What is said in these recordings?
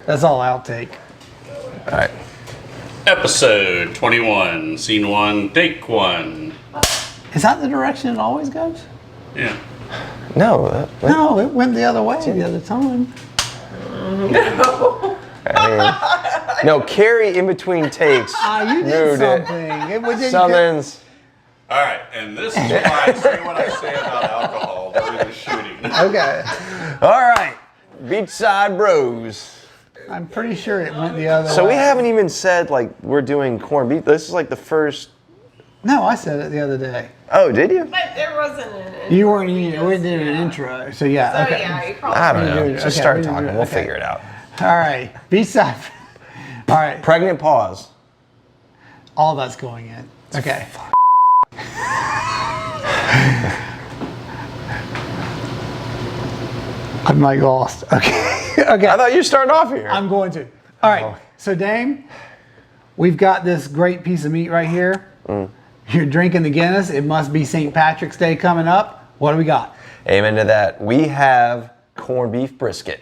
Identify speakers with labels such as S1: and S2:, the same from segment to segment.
S1: That's all I'll take.
S2: All right.
S3: Episode 21, scene 1, take 1.
S1: Is that the direction it always goes?
S3: Yeah.
S2: No.
S1: No, it went the other way the other time.
S2: No, Carrie in between takes.
S1: You did something.
S2: Summons.
S3: All right, and this is why I say what I say about alcohol during the shooting.
S1: Okay.
S2: All right. Beachside Bros.
S1: I'm pretty sure it went the other way.
S2: So we haven't even said like we're doing corned beef. This is like the first.
S1: No, I said it the other day.
S2: Oh, did you?
S4: But there wasn't an intro.
S1: You weren't in. We did an intro. So yeah.
S4: So
S1: Okay.
S4: yeah, you probably.
S2: I don't know.
S1: Okay,
S2: Just start
S1: we do
S2: talking.
S1: it.
S2: We'll
S1: Okay.
S2: figure it out.
S1: All right. Beachside. All right.
S2: Pregnant pause.
S1: All that's going in. Okay. I'm like lost. Okay. Okay.
S2: I thought you were starting off here.
S1: I'm going to. All right. So Dame, we've got this great piece of meat right here. You're drinking the Guinness. It must be St. Patrick's Day coming up. What do we got?
S2: Amen to that. We have corned beef brisket.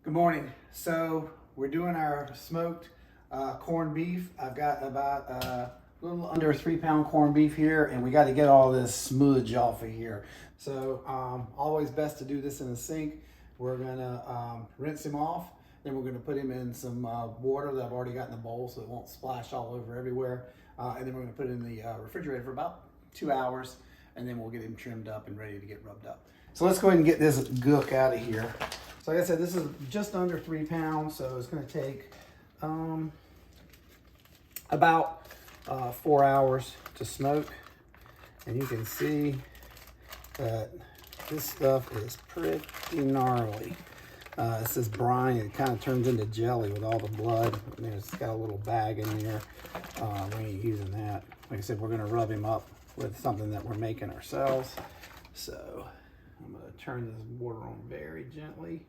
S1: Good morning. So we're doing our smoked corned beef. I've got about a little under 3 pound corned beef here, and we got to get all this smudge off of here. So always best to do this in the sink. We're gonna rinse him off. Then we're gonna put him in some water that I've already got in the bowl so it won't splash all over everywhere. And then we're gonna put it in the refrigerator for about 2 hours, and then we'll get him trimmed up and ready to get rubbed up. So let's go ahead and get this gook out of here. So like I said, this is just under 3 pounds, so it's gonna take about 4 hours to smoke. And you can see that this stuff is pretty gnarly. This is brine. It kind of turns into jelly with all the blood. And it's got a little bag in there. We ain't using that. Like I said, we're gonna rub him up with something that we're making ourselves. So I'm gonna turn this water on very gently.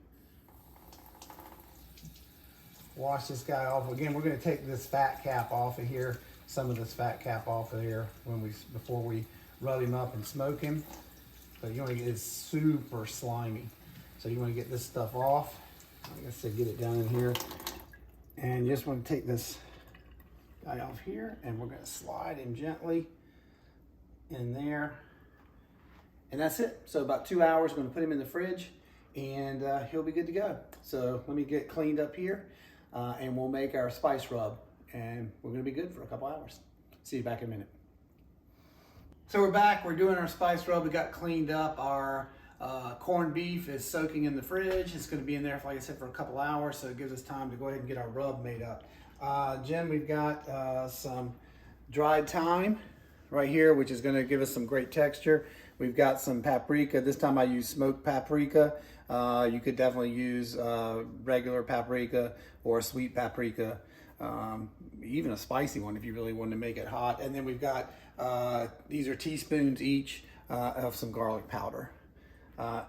S1: Wash this guy off. Again, we're gonna take this fat cap off of here, some of this fat cap off of here before we rub him up and smoke him. But you want to get it super slimy. So you want to get this stuff off. Like I said, get it down in here. And you just want to take this guy off here, and we're going to slide him gently in there. And that's it. So about 2 hours, we're going to put him in the fridge, and he'll be good to go. So let me get cleaned up here, and we'll make our spice rub. And we're going to be good for a couple hours. See you back in a minute. So we're back. We're doing our spice rub. We got cleaned up. Our corned beef is soaking in the fridge. It's going to be in there, like I said, for a couple hours, so it gives us time to go ahead and get our rub made up. Jen, we've got some dried thyme right here, which is going to give us some great texture. We've got some paprika. This time I use smoked paprika. You could definitely use regular paprika or sweet paprika, even a spicy one if you really wanted to make it hot. And then we've got these are teaspoons each of some garlic powder.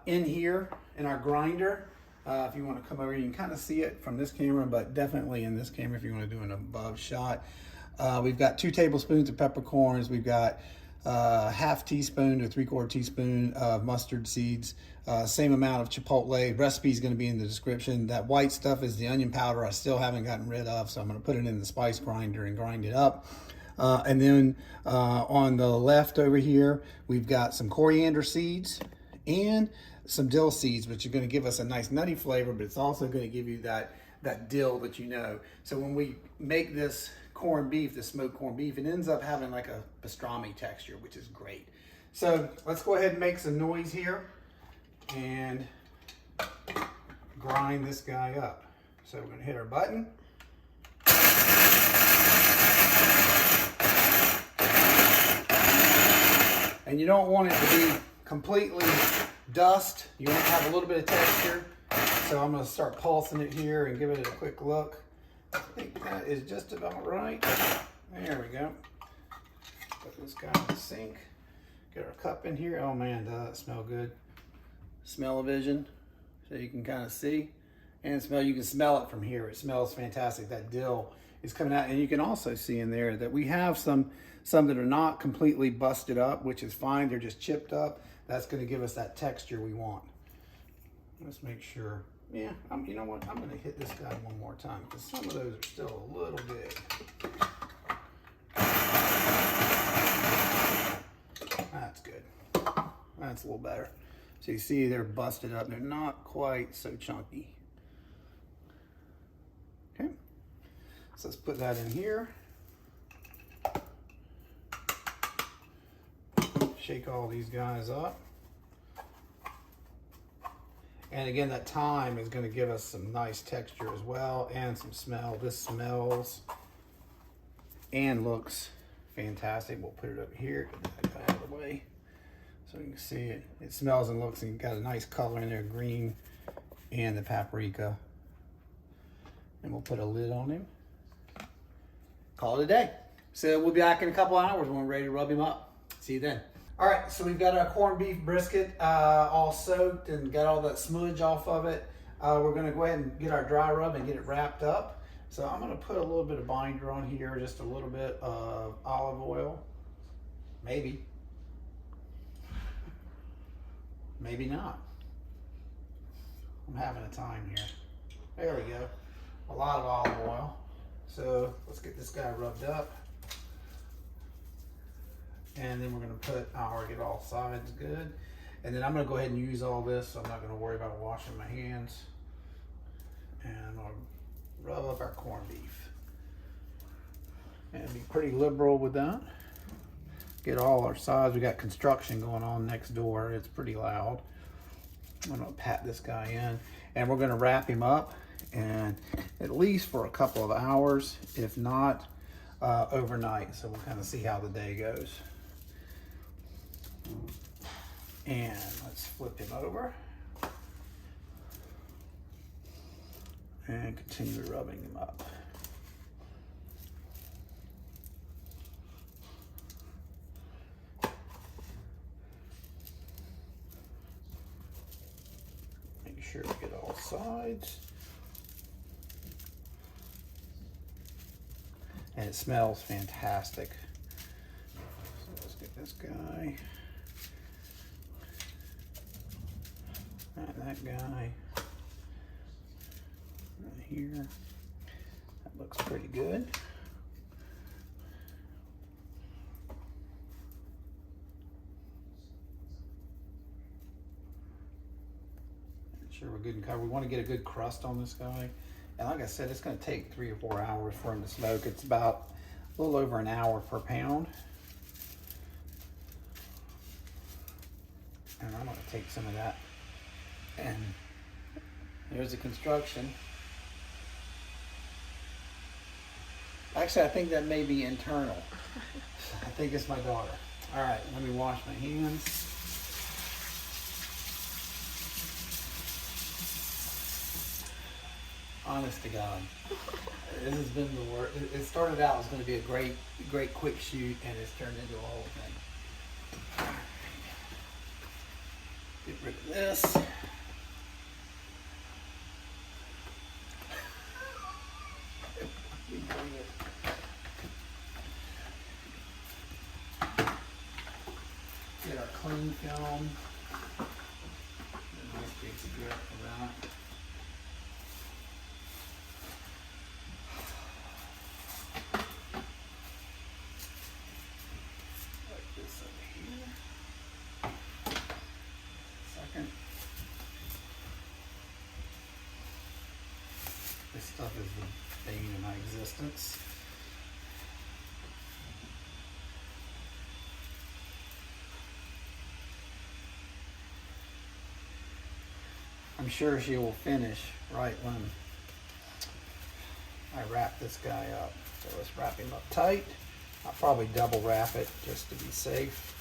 S1: In here, in our grinder, if you want to come over, you can kind of see it from this camera, but definitely in this camera if you want to do an above shot. We've got 2 tablespoons of peppercorns. We've got half teaspoon to 3/4 teaspoon of mustard seeds. Same amount of chipotle. Recipe is going to be in the description. That white stuff is the onion powder I still haven't gotten rid of, so I'm going to put it in the spice grinder and grind it up. And then on the left over here, we've got some coriander seeds and some dill seeds, which are going to give us a nice nutty flavor, but it's also going to give you that dill that you know. So when we make this corned beef, the smoked corned beef, it ends up having like a pastrami texture, which is great. So let's go ahead and make some noise here and grind this guy up. So we're going to hit our button. And you don't want it to be completely dust. You want to have a little bit of texture. So I'm going to start pulsing it here and give it a quick look. I think that is just about right. There we go. Put this guy in the sink. Get our cup in here. Oh man, does that smell good. Smell-o-vision. So you can kind of see. And smell, you can smell it from here. It smells fantastic. That dill is coming out. And you can also see in there that we have some that are not completely busted up, which is fine. They're just chipped up. That's going to give us that texture we want. Let's make sure. Yeah, you know what? I'm going to hit this guy one more time because some of those are still a little big. That's good. That's a little better. So you see they're busted up. They're not quite so chunky. Okay. So let's put that in here. Shake all these guys up. And again, that thyme is going to give us some nice texture as well and some smell. This smells and looks fantastic. We'll put it up here, get that guy out of the way so you can see it. It smells and looks, and you've got a nice color in there, green and the paprika. And we'll put a lid on him. Call it a day. So we'll be back in a couple hours when we're ready to rub him up. See you then. All right, so we've got our corned beef brisket all soaked and got all that smudge off of it. We're gonna go ahead and get our dry rub and get it wrapped up. So I'm gonna put a little bit of binder on here, just a little bit of olive oil. Maybe. Maybe not. I'm having a time here. There we go. A lot of olive oil. So let's get this guy rubbed up. And then we're going to get all sides good. And then I'm going to go ahead and use all this, so I'm not going to worry about washing my hands. And I'm going to rub up our corned beef. And be pretty liberal with that. Get all our sides. We got construction going on next door. It's pretty loud. I'm going to pat this guy in. And we're going to wrap him up, and at least for a couple of hours, if not overnight. So we'll kind of see how the day goes. And let's flip him over and continue rubbing him up. Make sure we get all sides. And it smells fantastic. So let's get this guy. And that guy. Right here. That looks pretty good. Make sure we're good and covered. We want to get a good crust on this guy. And like I said, it's going to take 3 or 4 hours for him to smoke. It's about a little over an hour per pound. And I'm going to take some of that. And there's the construction. Actually, I think that may be internal. I think it's my daughter. All right, let me wash my hands. Honest to God, this has been the worst. It started out as going to be a great quick shoot, and it's turned into a whole thing. Get rid of this. Get our cling film. A nice big strip of that. Like this over here. Second. This stuff is the bane of my existence. I'm sure she will finish right when I wrap this guy up. So let's wrap him up tight. I'll probably double wrap it just to be safe.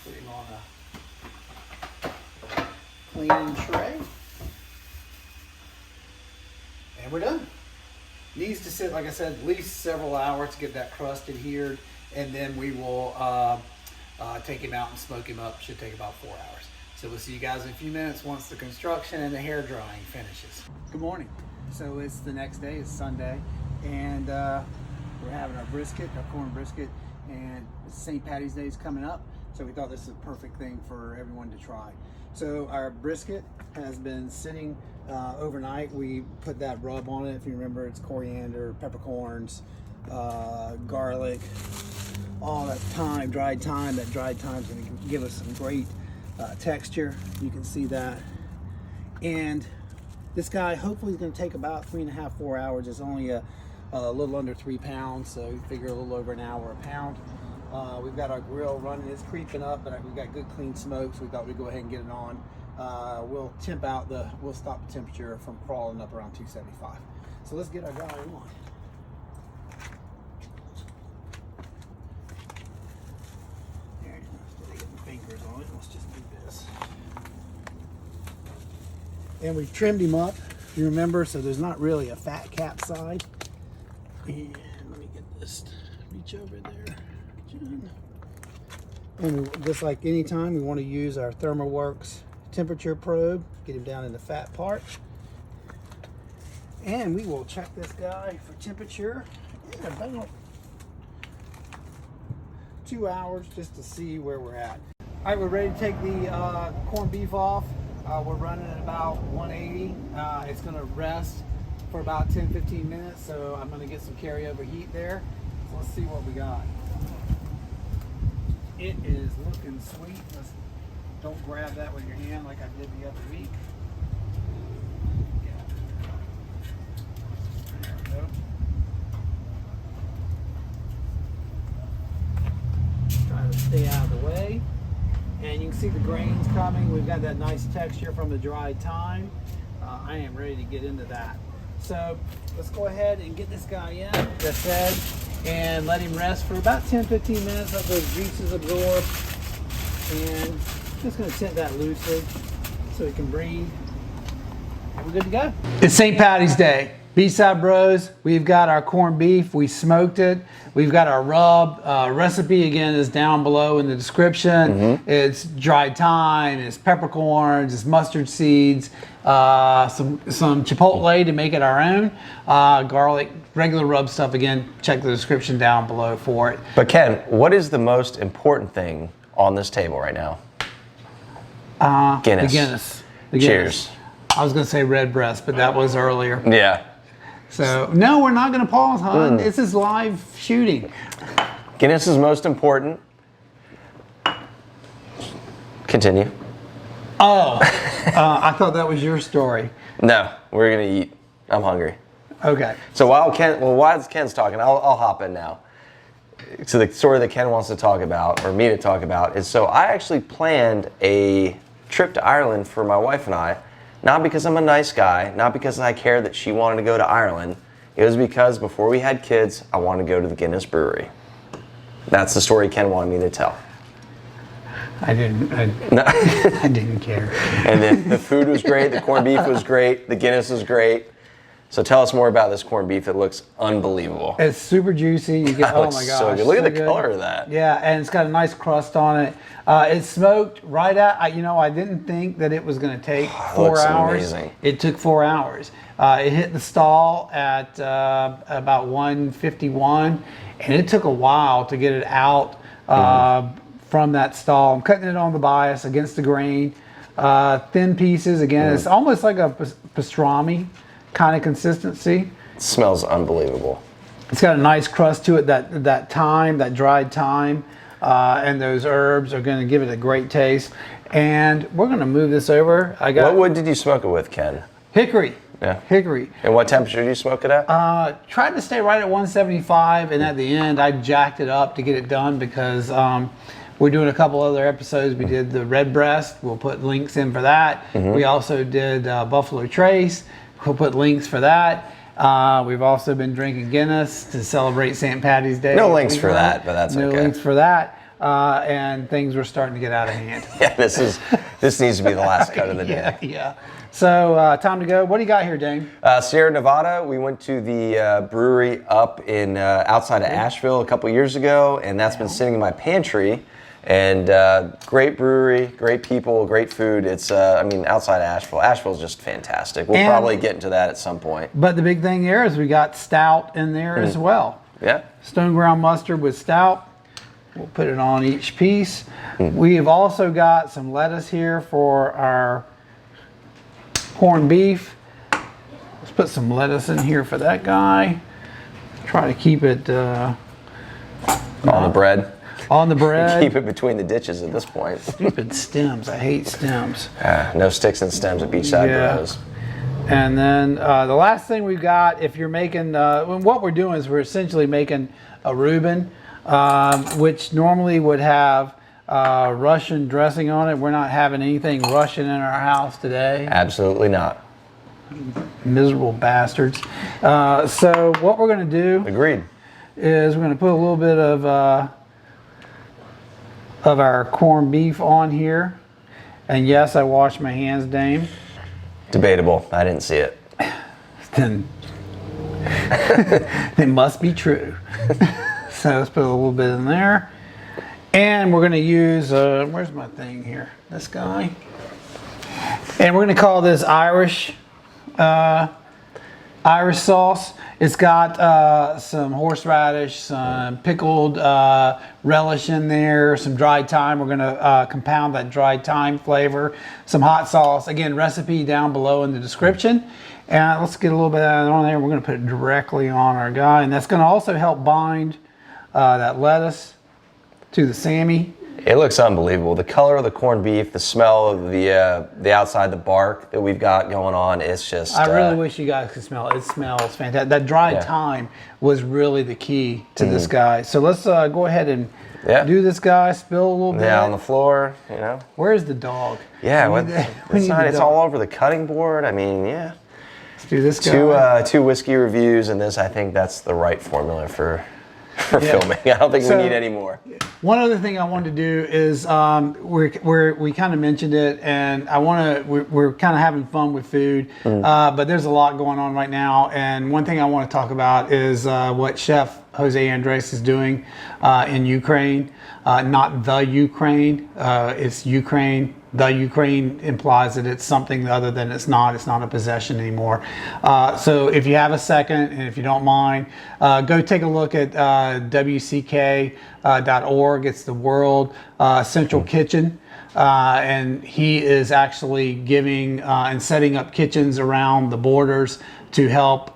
S1: Put him on clean tray. And we're done. Needs to sit, like I said, at least several hours to get that crust adhered, and then we will take him out and smoke him up. Should take about 4 hours. So we'll see you guys in a few minutes once the construction and the hair drying finishes. Good morning. So it's the next day, it's Sunday, and we're having our brisket, our corn brisket, and St. Paddy's Day is coming up, so we thought this is a perfect thing for everyone to try. So our brisket has been sitting overnight. We put that rub on it. If you remember, it's coriander, peppercorns, garlic, all that thyme, dried thyme. That dried thyme is going to give us some great texture. You can see that. And this guy hopefully is going to take about 3.5, 4 hours. It's only a little under 3 pounds, so you figure a little over an hour a pound. We've got our grill running. It's creeping up, but we've got good clean smoke, so we thought we'd go ahead and get it on. We'll stop the temperature from crawling up around 275. So let's get our guy on. There you go. Instead of getting fingers on it, let's just do this. And we've trimmed him up, you remember, so there's not really a fat cap side. And let me get this, reach over there. And just like any time, we want to use our ThermoWorks temperature probe, get him down in the fat part. And we will check this guy for temperature in about 2 hours just to see where we're at. All right, we're ready to take the corned beef off. We're running at about 180. It's going to rest for about 10-15 minutes, so I'm going to get some carryover heat there. So let's see what we got. It is looking sweet. Don't grab that with your hand like I did the other week. Yeah. There we go. Try to stay out of the way. And you can see the grains coming. We've got that nice texture from the dried thyme. I am ready to get into that. So let's go ahead and get this guy in, like I said, and let him rest for about 10-15 minutes, let those juices absorb. And just going to tint that loosely so he can breathe. And we're good to go. It's St. Paddy's Day. B-Side Bros, we've got our corned beef. We smoked it. We've got our rub. Recipe, again, is down below in the description. It's dried thyme, it's peppercorns, it's mustard seeds, some chipotle to make it our own, garlic, regular rub stuff. Again, check the description down below for it.
S2: But Ken, what is the most important thing on this table right now? Guinness.
S1: The Guinness.
S2: Cheers.
S1: I was going to say red breast, but that was earlier.
S2: Yeah.
S1: So, no, we're not going to pause, hon. This is live shooting.
S2: Guinness is most important. Continue.
S1: Oh, I thought that was your story.
S2: No, we're going to eat. I'm hungry.
S1: Okay.
S2: So while Ken's talking, I'll hop in now. So the story that Ken wants to talk about, or me to talk about, is so I actually planned a trip to Ireland for my wife and I. Not because I'm a nice guy, not because I care that she wanted to go to Ireland. It was because before we had kids, I wanted to go to the Guinness Brewery. That's the story Ken wanted me to tell.
S1: I didn't care.
S2: And then the food was great, the corned beef was great, the Guinness was great. So tell us more about this corned beef. It looks unbelievable.
S1: It's super juicy. You get, oh my gosh.
S2: So good. Look at the color of that.
S1: Yeah, and it's got a nice crust on it. It's smoked right at, I didn't think that it was going to take 4 hours.
S2: Amazing.
S1: It took 4 hours. It hit the stall at about 151, and it took a while to get it out from that stall. I'm cutting it on the bias against the grain. Thin pieces. Again, it's almost like a pastrami kind of consistency.
S2: It smells unbelievable.
S1: It's got a nice crust to it. That thyme, that dried thyme, and those herbs are going to give it a great taste. And we're going to move this over.
S2: What wood did you smoke it with, Ken?
S1: Hickory.
S2: Yeah.
S1: Hickory.
S2: And what temperature did you smoke it at?
S1: Tried to stay right at 175, and at the end I jacked it up to get it done because we're doing a couple other episodes. We did the red breast. We'll put links in for that. We also did Buffalo Trace. We'll put links for that. We've also been drinking Guinness to celebrate St. Paddy's Day.
S2: No links for that, but that's okay.
S1: No links for that.
S4: and things were starting to get out of hand.
S2: Yeah, this needs to be the last cut of the day.
S4: Yeah. So time to go. What do you got here, Dane?
S2: Sierra Nevada. We went to the brewery up in outside of Asheville a couple years ago, and that's been sitting in my pantry. And great brewery, great people, great food. It's outside of Asheville. Asheville's just fantastic. We'll probably get into that at some point.
S4: But the big thing here is we got stout in there as well.
S2: Yeah.
S4: Stone ground mustard with stout. We'll put it on each piece. We have also got some lettuce here for our corned beef. Let's put some lettuce in here for that guy. Try to keep it
S2: On the bread.
S4: on the bread.
S2: Keep it between the ditches at this point.
S4: Stupid stems. I hate stems.
S2: No sticks and stems at Beachside Bros.
S4: And then the last thing we've got, if you're making, what we're doing is we're essentially making a Reuben, which normally would have Russian dressing on it. We're not having anything Russian in our house today.
S2: Absolutely not.
S4: Miserable bastards. So what we're going to do
S2: Agreed.
S4: is we're going to put a little bit of our corned beef on here. And yes, I washed my hands, Dame.
S2: Debatable. I didn't see it.
S4: Then it must be true. So let's put a little bit in there. And we're going to use, where's my thing here? This guy. And we're going to call this Irish sauce. It's got some horseradish, some pickled relish in there, some dried thyme. We're going to compound that dried thyme flavor, some hot sauce. Again, recipe down below in the description. And let's get a little bit of that on there. We're going to put it directly on our guy. And that's going to also help bind that lettuce to the Sammy.
S2: It looks unbelievable. The color of the corned beef, the smell of the outside, the bark that we've got going on, it's just...
S4: I really wish you guys could smell it. It smells fantastic. That dried thyme was really the key to this guy. So let's go ahead and do this guy, spill a little bit.
S2: Yeah, on the floor, you know.
S4: Where's the dog?
S2: Yeah, it's all over the cutting board. I mean, yeah.
S4: Let's do this guy.
S2: Two whiskey reviews, and this, I think that's the right formula for filming. I don't think we need any more.
S4: One other thing I wanted to do is we kind of mentioned it, and we're kind of having fun with food, but there's a lot going on right now. And one thing I want to talk about is what Chef Jose Andres is doing in Ukraine. Not the Ukraine, it's Ukraine. The Ukraine implies that it's something other than it's not a possession anymore. So if you have a second, and if you don't mind, go take a look at WCK.org. It's the World Central Kitchen. And he is actually giving and setting up kitchens around the borders to help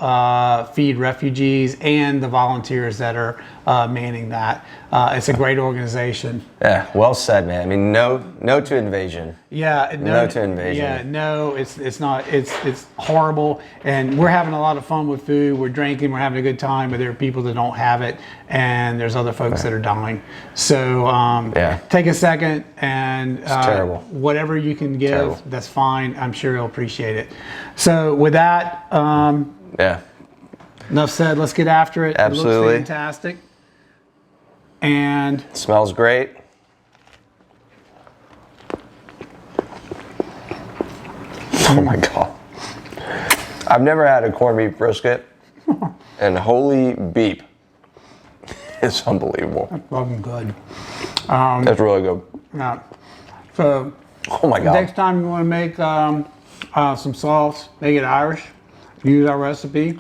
S4: feed refugees and the volunteers that are manning that. It's a great organization.
S2: Yeah, well said, man. I mean, no to invasion.
S4: Yeah,
S2: no to invasion.
S4: Yeah, no, it's not. It's horrible, and we're having a lot of fun with food. We're drinking, we're having a good time, but there are people that don't have it, and there's other folks that are dying. So take a second and
S2: terrible.
S4: Whatever you can give, that's fine. I'm sure he'll appreciate it. So with that, enough said. Let's get after it.
S2: Absolutely.
S4: It looks fantastic, and
S2: it smells great. Oh my God. I've never had a corned beef brisket, and holy beep. It's unbelievable.
S4: That's fucking good.
S2: That's really good.
S4: Yeah. So,
S2: oh my God.
S4: Next time you want to make some sauce, make it Irish. Use our recipe.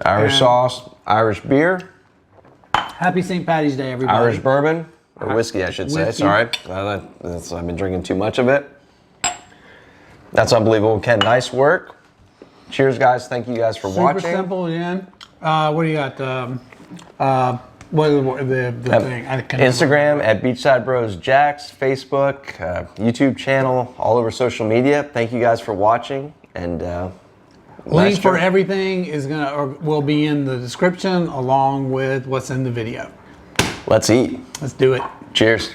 S2: Irish sauce, Irish beer.
S4: Happy St. Patty's Day, everybody.
S2: Irish bourbon, or whiskey, I should say.
S4: Whiskey.
S2: Sorry. I've been drinking too much of it. That's unbelievable. Ken, nice work. Cheers, guys. Thank you guys for watching.
S4: Super simple again. What do you got? What is the thing?
S2: Instagram at Beachside Bros Jacks, Facebook, YouTube channel, all over social media. Thank you guys for watching. And
S4: link for everything will be in the description along with what's in the video.
S2: Let's eat.
S4: Let's do it.
S2: Cheers.